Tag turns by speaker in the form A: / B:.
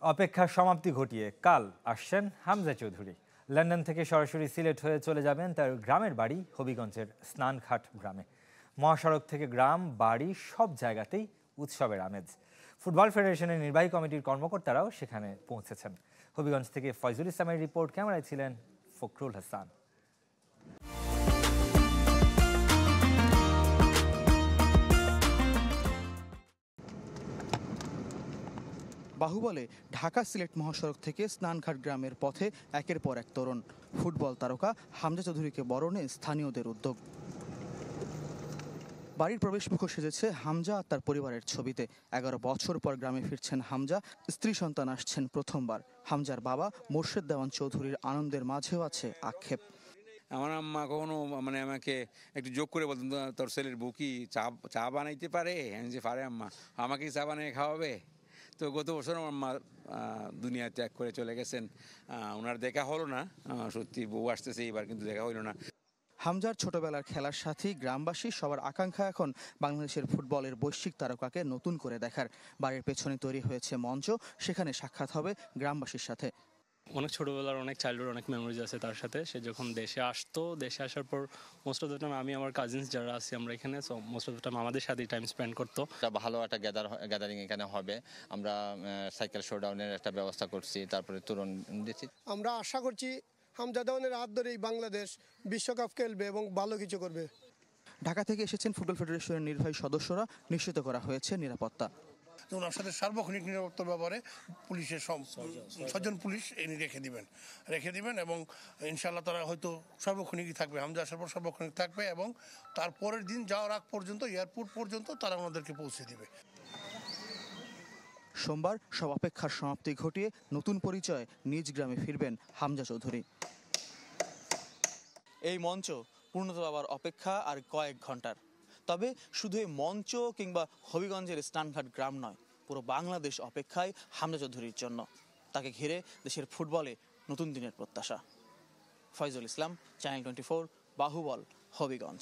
A: অপেক্ষার সমাপ্তি ঘটিয়ে কাল আসছেন হামজা চৌধুরী। লন্ডন থেকে সরাসরি সিলেট হয়ে চলে যাবেন তার গ্রামের বাড়ি হবিগঞ্জের স্নানঘাট গ্রামে। মহাসড়ক থেকে গ্রাম বাড়ি সব জায়গাতেই উৎসবের আমেজ। ফুটবল ফেডারেশনের নির্বাহী কমিটির কর্মকর্তারাও সেখানে পৌঁছেছেন। হবিগঞ্জ থেকে ফয়জুল ইসলামের রিপোর্ট, ক্যামেরায় ছিলেন ফখরুল হাসান।
B: বাহুবলে ঢাকা সিলেট মহাসড়ক থেকে স্নানঘাট গ্রামের পথে একের পর এক তরুণ। ফুটবল তারকা হামজা চৌধুরীকে বরণে স্থানীয়দের উদ্যোগ। বাড়ির প্রবেশমুখ সেজেছে হামজা আর তার পরিবারের ছবিতে। 11 বছর পর গ্রামে ফিরছেন হামজা, স্ত্রী সন্তান আসছেন প্রথমবার। হামজার বাবা মোর্শেদ দেওয়ান চৌধুরীর আনন্দের মাঝেও আছে আক্ষেপ।
C: আমার আম্মা কখনো আমাকে একটু যোগ করে বলতেন, তোর ছেলের বউ কি চা বানাইতে পারে? আমি যে পারে আম্মা, আমাকে চা বানিয়ে খাওয়াবে? তো গত বছর আমার মা দুনিয়া ত্যাগ করে চলে গেছেন। ওনার দেখা হলো না, সত্যি বউ আসতেছে এবার, কিন্তু দেখা হলো না।
B: হামজার ছোটবেলার খেলার সাথী গ্রামবাসী সবার আকাঙ্ক্ষা এখন বাংলাদেশের ফুটবলের বৈশ্বিক তারকাকে নতুন করে দেখার। বাড়ির পেছনে তৈরি হয়েছে মঞ্চ, সেখানে সাক্ষাৎ হবে গ্রামবাসীর সাথে।
D: অনেক ছোটবেলার অনেক চাইল্ডহুড অনেক মেমোরিজ আছে তার সাথে। সে যখন দেশে আসতো, দেশে আসার পর মোস্ট অফ দ্য টাইম আমি আমার কাজিনস যারা আছি আমরা এখানে, so most of the time আমাদের সাথেই টাইম স্পেন্ড করতো।
E: ভালো একটা গ্যাদারিং এখানে হবে। আমরা সাইকেল শোডাউনের একটা ব্যবস্থা করছি, তারপরে তরুণ দিচ্ছি।
F: আমরা আশা করছি হামজা দেওয়ানের হাত ধরেই বাংলাদেশ বিশ্বকাপ খেলবে এবং ভালো কিছু করবে।
B: ঢাকা থেকে এসেছেন ফুটবল ফেডারেশনের নির্বাহী সদস্যরা, নিশ্চিত করা হয়েছে নিরাপত্তা।
G: ওনার সাথে সার্বক্ষণিক নিরাপত্তার ব্যাপারে পুলিশের 6 জন পুলিশ এনে রেখে দিবেন এবং ইনশাআল্লাহ তারা হয়তো সার্বক্ষণিকই থাকবে। হামজা আসার পর সার্বক্ষণিক থাকবে এবং তারপরের দিন যাওয়ার আগ পর্যন্ত, এয়ারপোর্ট পর্যন্ত তারা ওনাদেরকে পৌঁছে দিবে।
B: সোমবার সব অপেক্ষার সমাপ্তি ঘটিয়ে নতুন পরিচয় নিজ গ্রামে ফিরবেন হামজা চৌধুরী। এই মঞ্চ পূর্ণত আবার অপেক্ষা আর কয়েক ঘন্টার। তবে শুধু এই মঞ্চ কিংবা হবিগঞ্জের স্নানঘাট গ্রাম নয়, পুরো বাংলাদেশ অপেক্ষায় হামজা চৌধুরীর জন্য। তাকে ঘিরে দেশের ফুটবলে নতুন দিনের প্রত্যাশা। ফয়জুল ইসলাম, চ্যানেল 24, বাহুবল, হবিগঞ্জ।